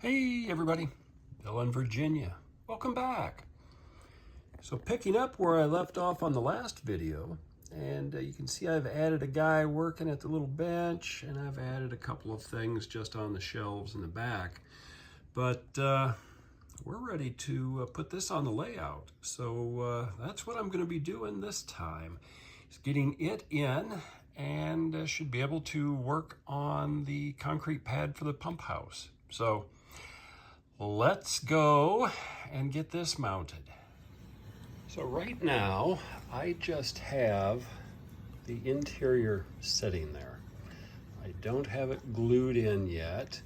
Hey everybody, Bill in Virginia. Welcome back. So picking up where I left off on the last video, and you can see I've added a guy working at the little bench, and I've added a couple of things just on the shelves in the back. But we're ready to put this on the layout. So that's what I'm going to be doing this time, is getting it in, and should be able to work on the concrete pad for the pump house. So let's go and get this mounted. So right now, I just have the interior sitting there. I don't have it glued in yet.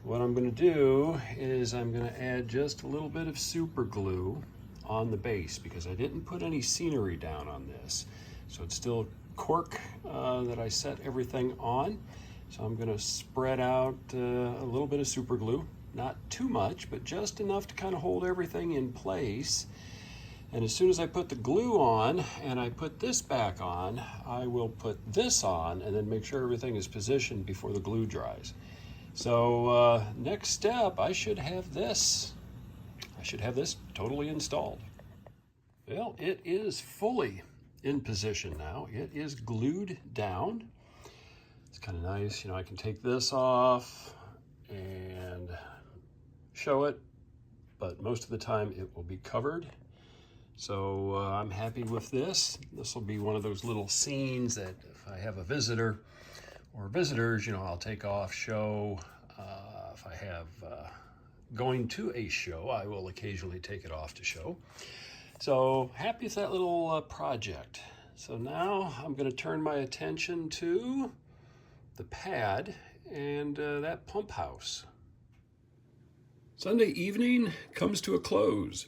What I'm going to do is I'm going to add just a little bit of super glue on the base because I didn't put any scenery down on this. So it's still cork that I set everything on. So I'm going to spread out a little bit of super glue. Not too much, but just enough to kind of hold everything in place. And as soon as I put the glue on and I put this back on, I will put this on and then make sure everything is positioned before the glue dries. So next step, I should have this totally installed. Well, it is fully in position now. It is glued down. It's kind of nice, you know, I can take this off and show it, but most of the time it will be covered. So I'm happy with this. This will be one of those little scenes that if I have a visitor or visitors, you know, I'll take off, show. If I have going to a show, I will occasionally take it off to show. So happy with that little project. So now I'm going to turn my attention to the pad and that pump house. Sunday evening comes to a close,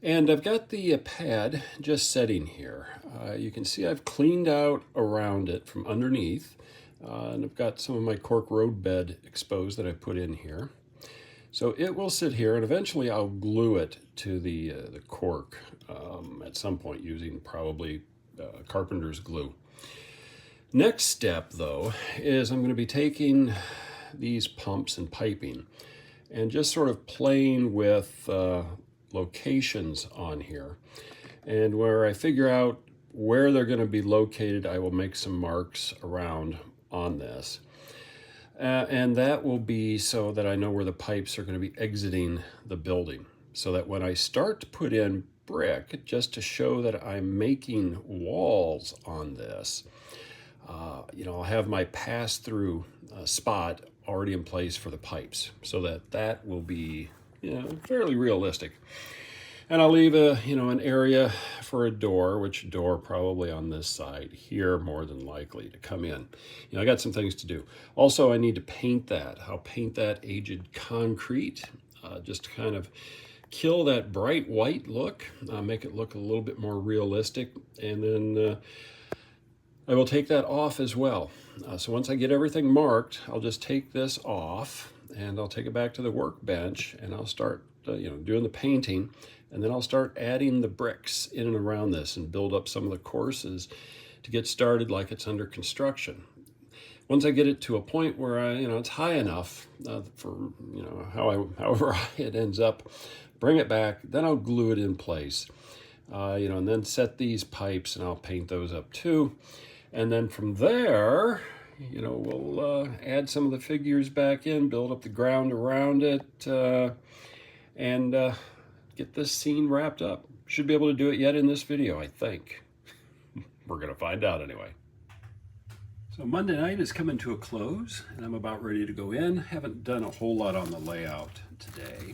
and I've got the pad just setting here. You can see I've cleaned out around it from underneath, and I've got some of my cork road bed exposed that I put in here. So it will sit here, and eventually I'll glue it to the cork at some point using probably carpenter's glue. Next step, though, is I'm going to be taking these pumps and piping and just sort of playing with locations on here. And where I figure out where they're going to be located, I will make some marks around on this. And that will be so that I know where the pipes are going to be exiting the building. So that when I start to put in brick, just to show that I'm making walls on this, you know, I'll have my pass-through spot already in place for the pipes, so that will be, you know, fairly realistic. And I'll leave an area for a door, which door probably on this side here, more than likely to come in. You know, I got some things to do. Also, I need to paint that. I'll paint that aged concrete, just to kind of kill that bright white look, make it look a little bit more realistic, and then I will take that off as well. So once I get everything marked, I'll just take this off and I'll take it back to the workbench and I'll start doing the painting, and then I'll start adding the bricks in and around this and build up some of the courses to get started like it's under construction. Once I get it to a point where it's high enough for however high it ends up, bring it back, then I'll glue it in place. And then set these pipes and I'll paint those up too. And then from there, we'll add some of the figures back in, build up the ground around it, and get this scene wrapped up. Should be able to do it yet in this video, I think. We're going to find out anyway. So Monday night is coming to a close, and I'm about ready to go in. Haven't done a whole lot on the layout today.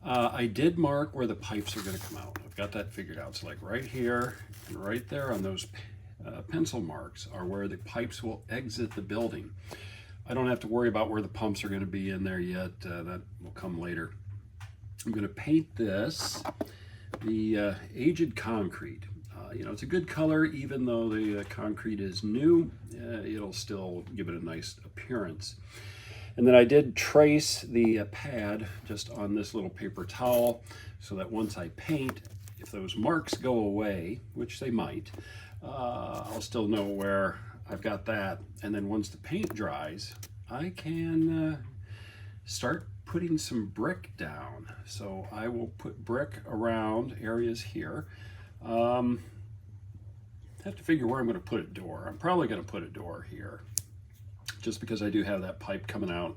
I did mark where the pipes are going to come out. I've got that figured out. So like right here and right there on those pencil marks are where the pipes will exit the building. I don't have to worry about where the pumps are going to be in there yet. That will come later. I'm going to paint this the aged concrete. It's a good color, even though the concrete is new. It'll still give it a nice appearance. And then I did trace the pad just on this little paper towel so that once I paint, if those marks go away, which they might, I'll still know where I've got that. And then once the paint dries, I can start putting some brick down. So I will put brick around areas here. I have to figure where I'm going to put a door. I'm probably going to put a door here, just because I do have that pipe coming out.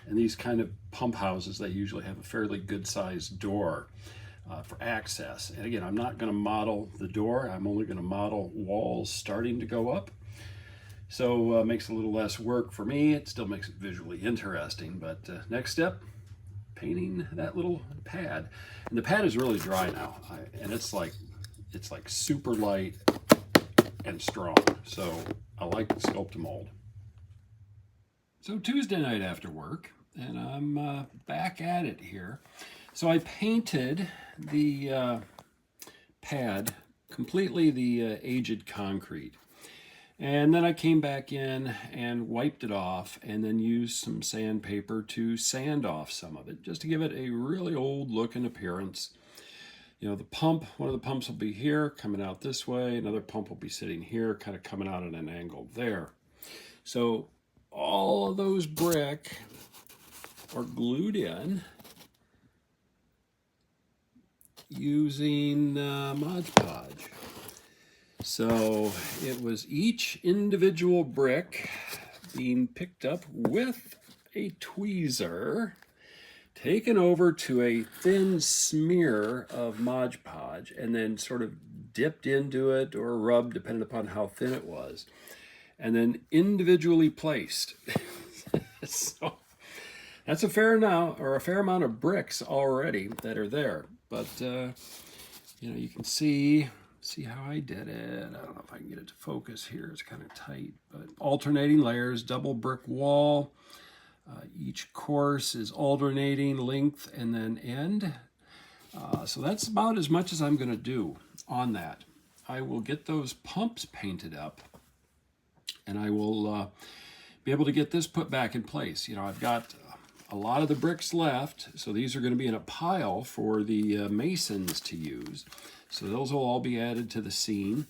And these kind of pump houses, they usually have a fairly good sized door for access. And again, I'm not going to model the door. I'm only going to model walls starting to go up. So makes a little less work for me. It still makes it visually interesting. But next step, painting that little pad. And the pad is really dry now. And it's like super light and strong. So I like the Sculpt-A-Mold. So Tuesday night after work, and I'm back at it here. So I painted the pad completely the aged concrete. And then I came back in and wiped it off and then used some sandpaper to sand off some of it, just to give it a really old looking appearance. You know, the pump, one of the pumps will be here, coming out this way. Another pump will be sitting here, kind of coming out at an angle there. So all of those brick are glued in using Mod Podge. So it was each individual brick being picked up with a tweezer, taken over to a thin smear of Mod Podge, and then sort of dipped into it or rubbed, depending upon how thin it was, and then individually placed. So that's a fair amount of bricks already that are there. But you know, you can see how I did it. I don't know if I can get it to focus here. It's kind of tight, but alternating layers, double brick wall. Each course is alternating length and then end. So that's about as much as I'm going to do on that. I will get those pumps painted up, and I will be able to get this put back in place. You know, I've got a lot of the bricks left, so these are going to be in a pile for the masons to use. So those will all be added to the scene.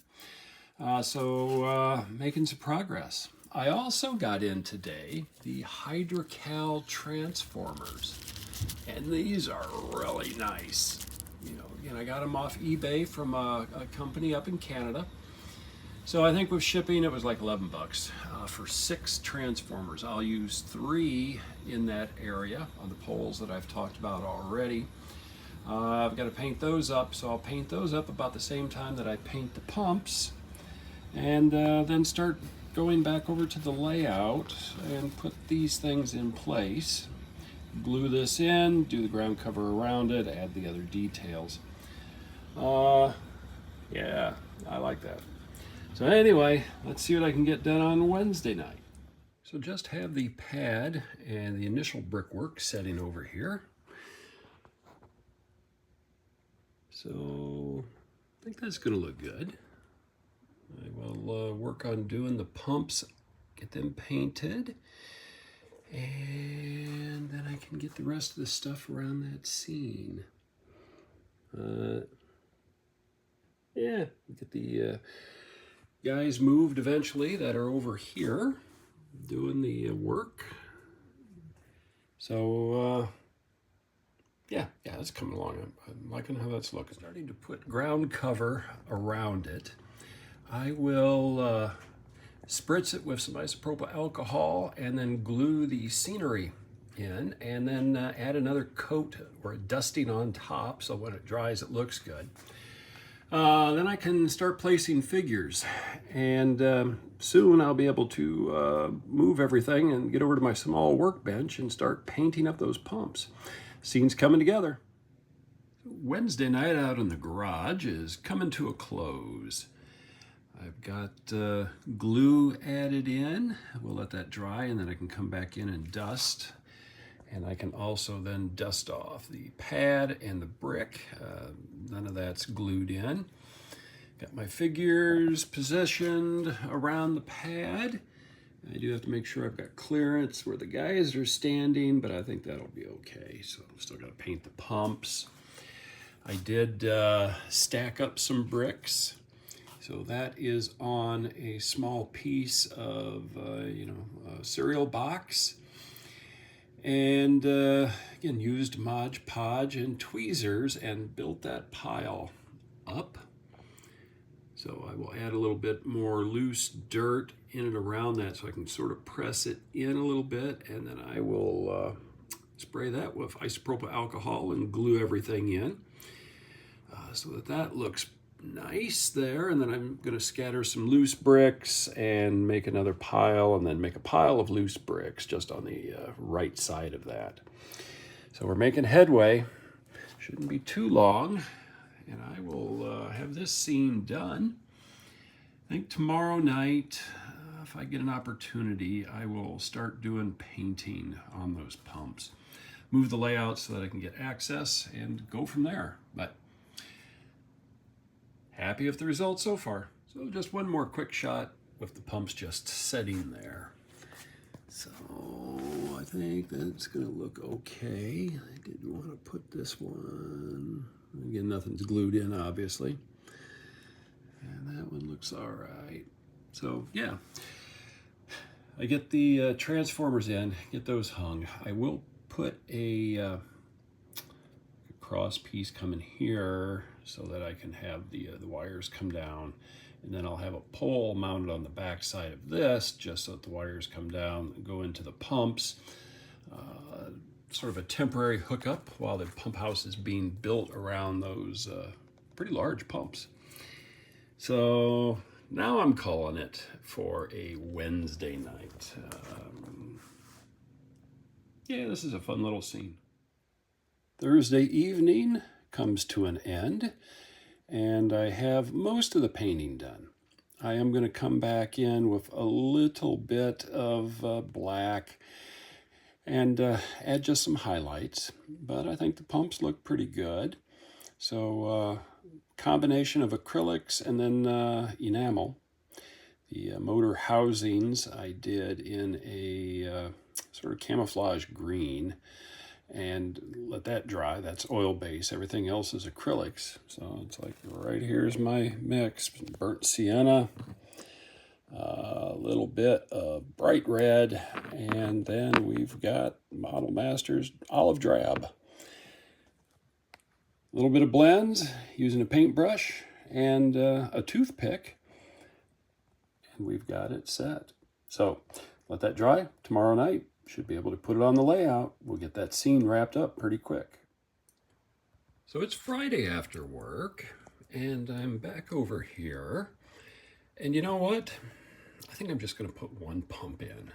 So making some progress. I also got in today the Hydrocal transformers, and these are really nice. You know, again, I got them off eBay from a company up in Canada. So I think with shipping, it was like 11 bucks for 6 transformers. I'll use 3 in that area on the poles that I've talked about already. I've got to paint those up, so I'll paint those up about the same time that I paint the pumps, and then start going back over to the layout and put these things in place. Glue this in, do the ground cover around it, add the other details. Yeah, I like that. So anyway, let's see what I can get done on Wednesday night. So just have the pad and the initial brickwork setting over here. So I think that's going to look good. I will work on doing the pumps, get them painted, and then I can get the rest of the stuff around that scene. Yeah, get the guys moved eventually that are over here doing the work. So yeah, it's coming along. I'm liking how that's looking. Starting to put ground cover around it. I will spritz it with some isopropyl alcohol and then glue the scenery in, and then add another coat or a dusting on top so when it dries it looks good. Then I can start placing figures, and soon I'll be able to move everything and get over to my small workbench and start painting up those pumps. Scene's coming together. Wednesday night out in the garage is coming to a close. I've got glue added in. We'll let that dry, and then I can come back in and dust. And I can also then dust off the pad and the brick. None of that's glued in. Got my figures positioned around the pad. I do have to make sure I've got clearance where the guys are standing, but I think that'll be okay. So I'm still got to paint the pumps. I did stack up some bricks. So that is on a small piece of, cereal box. And again, used Mod Podge and tweezers and built that pile up. So I will add a little bit more loose dirt in and around that so I can sort of press it in a little bit, and then I will spray that with isopropyl alcohol and glue everything in so that looks nice there. And then I'm going to scatter some loose bricks and make another pile, and then make a pile of loose bricks just on the right side of that. So we're making headway. Shouldn't be too long, and I will have this scene done. I think tomorrow night, if I get an opportunity, I will start doing painting on those pumps. Move the layout so that I can get access and go from there. But happy with the results so far. So just one more quick shot with the pumps just sitting there. So I think that's gonna look okay. I did want to put this one, again, nothing's glued in obviously. And that one looks all right. So yeah, I get the transformers in, get those hung. I will put a cross piece coming here so that I can have the wires come down, and then I'll have a pole mounted on the back side of this just so that the wires come down and go into the pumps. Sort of a temporary hookup while the pump house is being built around those pretty large pumps. So now I'm calling it for a Wednesday night. Yeah, this is a fun little scene. Thursday evening comes to an end, and I have most of the painting done. I am going to come back in with a little bit of black and add just some highlights, but I think the pumps look pretty good. So combination of acrylics and then enamel. The motor housings I did in a sort of camouflage green, and let that dry. That's oil base. Everything else is acrylics. So it's like, right here's my mix. Burnt sienna, a little bit of bright red, and then we've got Model Masters olive drab. A little bit of blends using a paintbrush and a toothpick, and we've got it set. So let that dry. Tomorrow night, should be able to put it on the layout. We'll get that scene wrapped up pretty quick. So it's Friday after work, and I'm back over here. And you know what? I think I'm just going to put one pump in.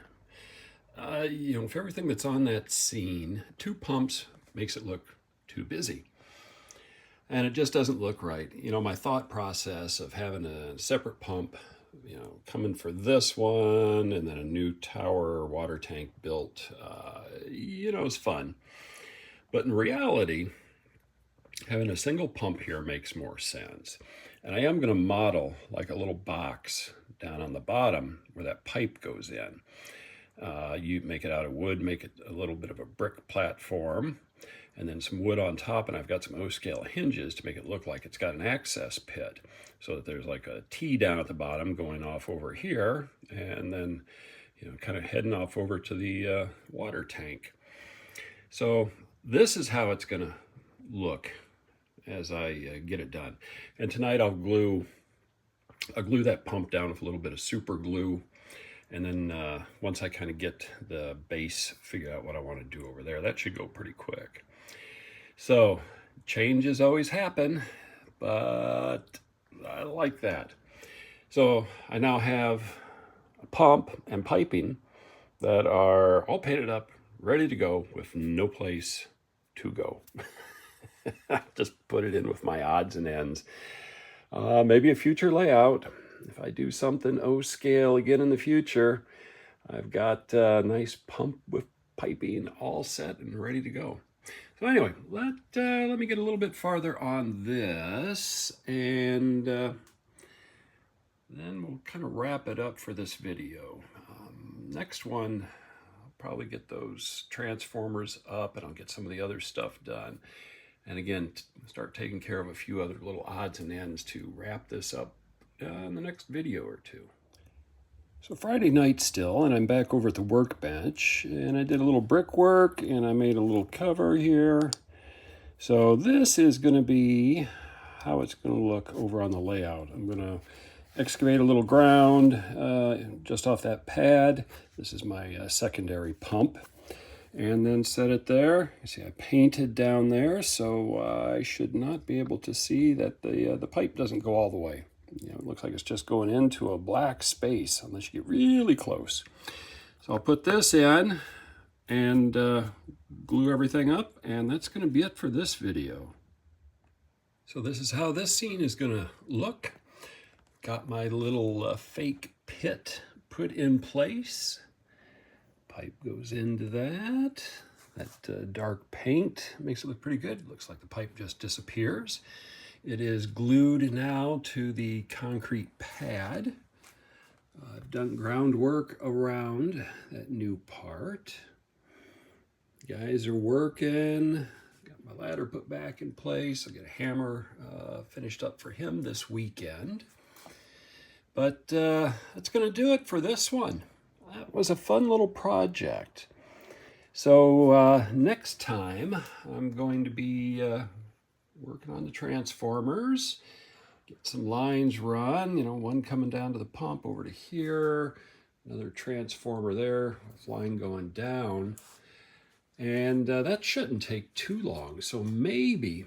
You know, for everything that's on that scene, 2 pumps makes it look too busy. And it just doesn't look right. You know, my thought process of having a separate pump, you know, coming for this one and then a new tower water tank built, you know, is fun. But in reality, having a single pump here makes more sense. And I am going to model like a little box down on the bottom where that pipe goes in. You make it out of wood, make it a little bit of a brick platform, and then some wood on top, and I've got some O-scale hinges to make it look like it's got an access pit, so that there's like a T down at the bottom going off over here, and then, you know, kind of heading off over to the water tank. So this is how it's going to look as I get it done. And tonight I'll glue that pump down with a little bit of super glue. And then once I kind of get the base, figure out what I want to do over there, that should go pretty quick. So changes always happen, but I like that. So I now have a pump and piping that are all painted up, ready to go with no place to go. Just put it in with my odds and ends. Maybe a future layout. If I do something O-scale again in the future, I've got a nice pump with piping all set and ready to go. So anyway, let me get a little bit farther on this, and then we'll kind of wrap it up for this video. Next one, I'll probably get those transformers up, and I'll get some of the other stuff done. And again, start taking care of a few other little odds and ends to wrap this up in the next video or two. So Friday night still, and I'm back over at the workbench, and I did a little brickwork, and I made a little cover here. So this is going to be how it's going to look over on the layout. I'm going to excavate a little ground just off that pad. This is my secondary pump. And then set it there. You see I painted down there, so I should not be able to see that the pipe doesn't go all the way. You know, it looks like it's just going into a black space unless you get really close. So I'll put this in and glue everything up, and that's going to be it for this video. So this is how this scene is going to look. Got my little fake pit put in place. Pipe goes into that. That dark paint makes it look pretty good. Looks like the pipe just disappears. It is glued now to the concrete pad. I've done groundwork around that new part. Guys are working. Got my ladder put back in place. I'll get a hammer finished up for him this weekend. But that's going to do it for this one. That was a fun little project. So next time I'm going to be working on the transformers, get some lines run, you know, one coming down to the pump over to here, another transformer there, with line going down. And that shouldn't take too long. So maybe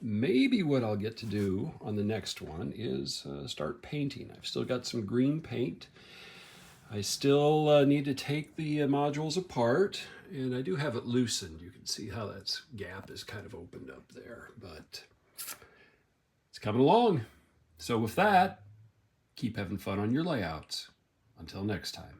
what I'll get to do on the next one is start painting. I've still got some green paint. I still need to take the modules apart, and I do have it loosened. You can see how that gap is kind of opened up there, but it's coming along. So with that, keep having fun on your layouts. Until next time.